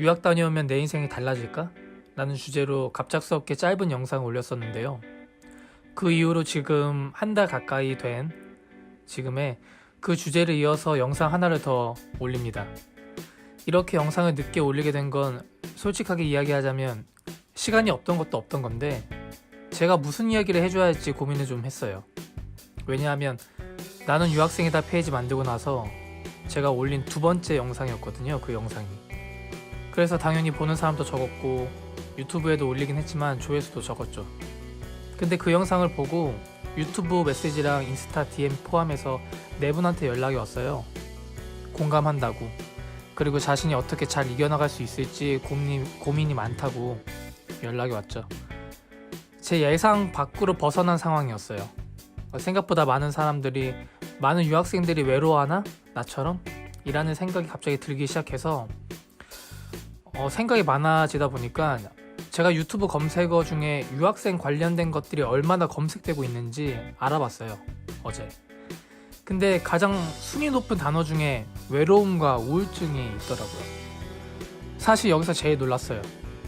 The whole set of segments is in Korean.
유학 다녀오면 내 인생이 달라질까? 라는 주제로 갑작스럽게 짧은 영상을 올렸었는데요. 그 이후로 지금 한 달 가까이 된 지금에 그 주제를 이어서 영상 하나를 더 올립니다. 이렇게 영상을 늦게 올리게 된 건 솔직하게 이야기하자면 시간이 없던 것도 없던 건데 제가 무슨 이야기를 해줘야 할지 고민을 좀 했어요. 왜냐하면 나는 유학생이다 페이지 만들고 나서 제가 올린 두 번째 영상이었거든요. 그 영상이. 그래서 당연히 보는 사람도 적었고 유튜브에도 올리긴 했지만 조회수도 적었죠. 근데 그 영상을 보고 유튜브 메시지랑 인스타 DM 포함해서 네 분한테 연락이 왔어요. 공감한다고, 그리고 자신이 어떻게 잘 이겨나갈 수 있을지 고민이 많다고 연락이 왔죠. 제 예상 밖으로 벗어난 상황이었어요. 생각보다 많은 유학생들이 외로워하나? 나처럼? 이라는 생각이 갑자기 들기 시작해서 생각이 많아지다 보니까 제가 유튜브 검색어 중에 유학생 관련된 것들이 얼마나 검색되고 있는지 알아봤어요, 어제. 근데 가장 순위 높은 단어 중에 외로움과 우울증이 있더라고요. 사실 여기서 제일 놀랐어요.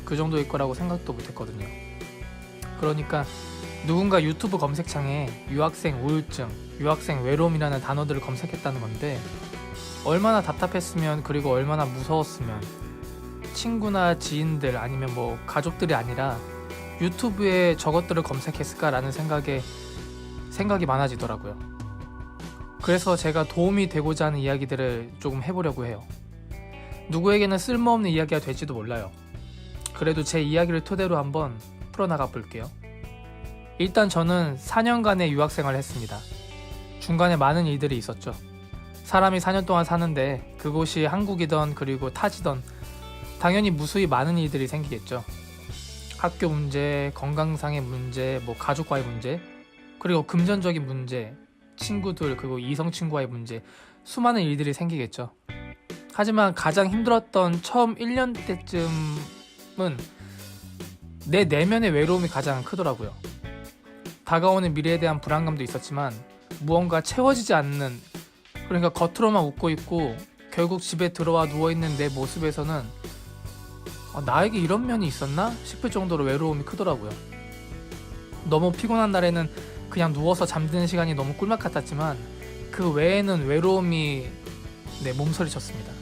그 정도일 거라고 생각도 못했거든요. 그러니까 누군가 유튜브 검색창에 유학생 우울증, 유학생 외로움이라는 단어들을 검색했다는 건데 얼마나 답답했으면, 그리고 얼마나 무서웠으면 친구나 지인들 아니면 뭐 가족들이 아니라 유튜브에 저것들을 검색했을까라는 생각이 많아지더라고요. 그래서 제가 도움이 되고자 하는 이야기들을 조금 해보려고 해요. 누구에게는 쓸모없는 이야기가 될지도 몰라요. 그래도 제 이야기를 토대로 한번 풀어나가 볼게요. 일단 저는 4년간의 유학생활을 했습니다. 중간에 많은 일들이 있었죠. 사람이 4년 동안 사는데 그곳이 한국이던 그리고 타지던 당연히 무수히 많은 일들이 생기겠죠. 학교 문제, 건강상의 문제, 가족과의 문제, 그리고 금전적인 문제, 친구들, 그리고 이성 친구와의 문제, 수많은 일들이 생기겠죠. 하지만 가장 힘들었던 처음 1년 때쯤은 내 내면의 외로움이 가장 크더라고요. 다가오는 미래에 대한 불안감도 있었지만 무언가 채워지지 않는, 그러니까 겉으로만 웃고 있고 결국 집에 들어와 누워있는 내 모습에서는 나에게 이런 면이 있었나? 싶을 정도로 외로움이 크더라고요. 너무 피곤한 날에는 그냥 누워서 잠드는 시간이 너무 꿀맛 같았지만 그 외에는 외로움이 내 몸서리쳤습니다.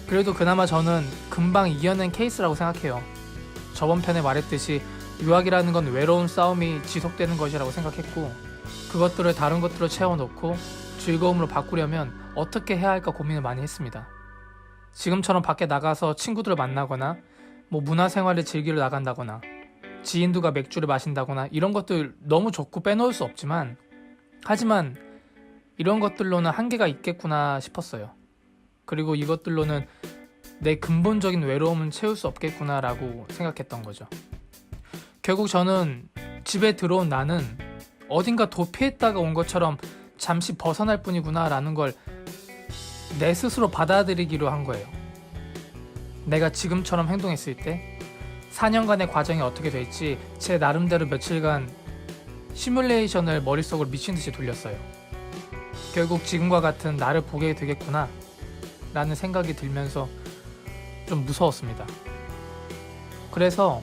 그래도 그나마 저는 금방 이겨낸 케이스라고 생각해요. 저번 편에 말했듯이 유학이라는 건 외로운 싸움이 지속되는 것이라고 생각했고, 그것들을 다른 것들로 채워놓고 즐거움으로 바꾸려면 어떻게 해야 할까 고민을 많이 했습니다. 지금처럼 밖에 나가서 친구들을 만나거나 문화생활을 즐기러 나간다거나 지인들과 맥주를 마신다거나 이런 것들 너무 좋고 빼놓을 수 없지만, 하지만 이런 것들로는 한계가 있겠구나 싶었어요. 그리고 이것들로는 내 근본적인 외로움은 채울 수 없겠구나 라고 생각했던 거죠. 결국 저는 집에 들어온 나는 어딘가 도피했다가 온 것처럼 잠시 벗어날 뿐이구나 라는 걸 내 스스로 받아들이기로 한 거예요. 내가 지금처럼 행동했을 때 4년간의 과정이 어떻게 될지 제 나름대로 며칠간 시뮬레이션을 머릿속으로 미친듯이 돌렸어요. 결국 지금과 같은 나를 보게 되겠구나 라는 생각이 들면서 좀 무서웠습니다. 그래서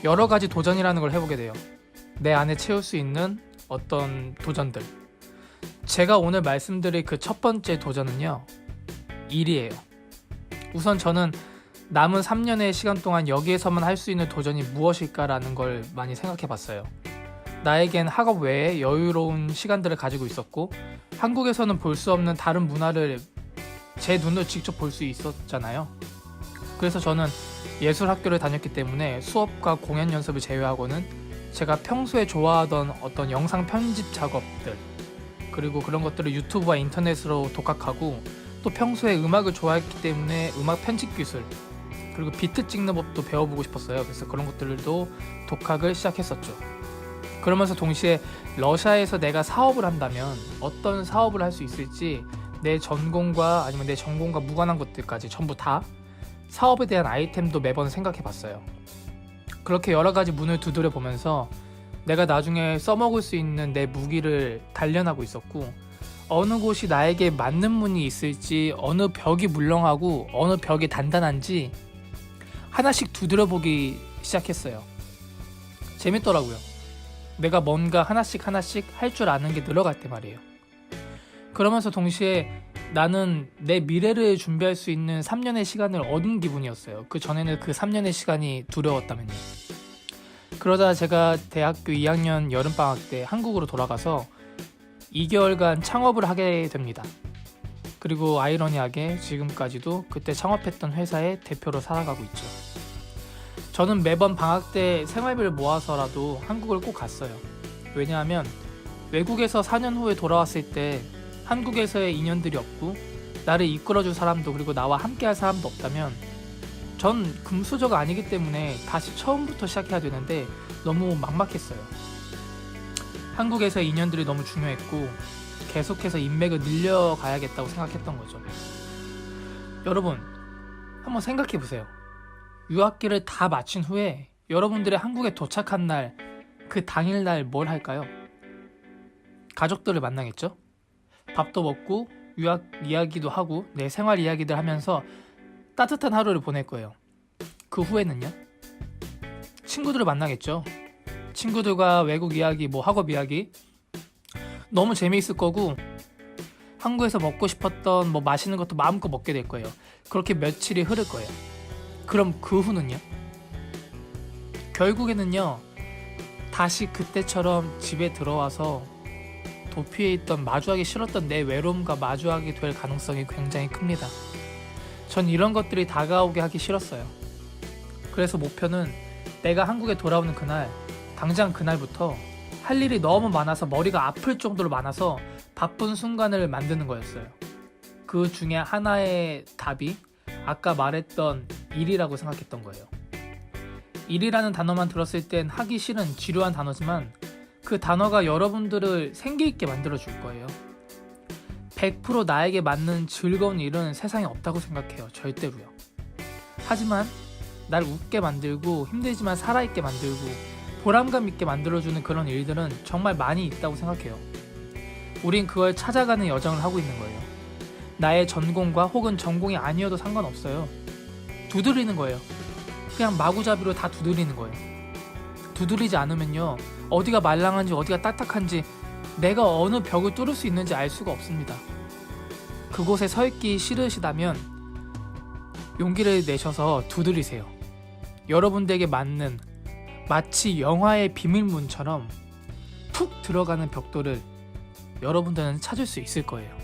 여러 가지 도전이라는 걸 해보게 돼요. 내 안에 채울 수 있는 어떤 도전들. 제가 오늘 말씀드릴 그 첫 번째 도전은요, 일이에요. 우선 저는 남은 3년의 시간 동안 여기에서만 할 수 있는 도전이 무엇일까라는 걸 많이 생각해 봤어요. 나에겐 학업 외에 여유로운 시간들을 가지고 있었고, 한국에서는 볼 수 없는 다른 문화를 제 눈으로 직접 볼 수 있었잖아요. 그래서 저는 예술학교를 다녔기 때문에 수업과 공연 연습을 제외하고는 제가 평소에 좋아하던 어떤 영상 편집 작업들, 그리고 그런 것들을 유튜브와 인터넷으로 독학하고, 또 평소에 음악을 좋아했기 때문에 음악 편집 기술, 그리고 비트 찍는 법도 배워보고 싶었어요. 그래서 그런 것들도 독학을 시작했었죠. 그러면서 동시에 러시아에서 내가 사업을 한다면 어떤 사업을 할 수 있을지 내 전공과 아니면 내 전공과 무관한 것들까지 전부 다 사업에 대한 아이템도 매번 생각해 봤어요. 그렇게 여러 가지 문을 두드려 보면서 내가 나중에 써먹을 수 있는 내 무기를 단련하고 있었고, 어느 곳이 나에게 맞는 문이 있을지, 어느 벽이 물렁하고 어느 벽이 단단한지 하나씩 두드려보기 시작했어요. 재밌더라고요. 내가 뭔가 하나씩 할 줄 아는 게 늘어갈 때 말이에요. 그러면서 동시에 나는 내 미래를 준비할 수 있는 3년의 시간을 얻은 기분이었어요. 그 전에는 그 3년의 시간이 두려웠다면요. 그러다 제가 대학교 2학년 여름방학 때 한국으로 돌아가서 2개월간 창업을 하게 됩니다. 그리고 아이러니하게 지금까지도 그때 창업했던 회사의 대표로 살아가고 있죠. 저는 매번 방학 때 생활비를 모아서라도 한국을 꼭 갔어요. 왜냐하면 외국에서 4년 후에 돌아왔을 때 한국에서의 인연들이 없고 나를 이끌어줄 사람도, 그리고 나와 함께할 사람도 없다면 전 금수저가 아니기 때문에 다시 처음부터 시작해야 되는데 너무 막막했어요. 한국에서의 인연들이 너무 중요했고 계속해서 인맥을 늘려가야겠다고 생각했던 거죠. 여러분, 한번 생각해보세요. 유학기를 다 마친 후에 여러분들이 한국에 도착한 날, 그 당일날 뭘 할까요? 가족들을 만나겠죠? 밥도 먹고 유학 이야기도 하고 내 생활 이야기들 하면서 따뜻한 하루를 보낼 거예요. 그 후에는요? 친구들을 만나겠죠? 친구들과 외국 이야기, 학업 이야기 너무 재미있을 거고, 한국에서 먹고 싶었던 맛있는 것도 마음껏 먹게 될 거예요. 그렇게 며칠이 흐를 거예요. 그럼 그 후는요? 결국에는요, 다시 그때처럼 집에 들어와서 도피해 있던, 마주하기 싫었던 내 외로움과 마주하게 될 가능성이 굉장히 큽니다. 전 이런 것들이 다가오게 하기 싫었어요. 그래서 목표는 내가 한국에 돌아오는 그날, 당장 그날부터 할 일이 너무 많아서 머리가 아플 정도로 많아서 바쁜 순간을 만드는 거였어요. 그 중에 하나의 답이 아까 말했던 일이라고 생각했던 거예요. 일이라는 단어만 들었을 땐 하기 싫은 지루한 단어지만 그 단어가 여러분들을 생기있게 만들어줄 거예요. 100% 나에게 맞는 즐거운 일은 세상에 없다고 생각해요. 절대로요. 하지만 날 웃게 만들고 힘들지만 살아있게 만들고 보람감 있게 만들어주는 그런 일들은 정말 많이 있다고 생각해요. 우린 그걸 찾아가는 여정을 하고 있는 거예요. 나의 전공과 혹은 전공이 아니어도 상관없어요. 두드리는 거예요. 그냥 마구잡이로 다 두드리는 거예요. 두드리지 않으면요, 어디가 말랑한지 어디가 딱딱한지, 내가 어느 벽을 뚫을 수 있는지 알 수가 없습니다. 그곳에 서 있기 싫으시다면 용기를 내셔서 두드리세요. 여러분들에게 맞는, 마치 영화의 비밀문처럼 푹 들어가는 벽돌을 여러분들은 찾을 수 있을 거예요.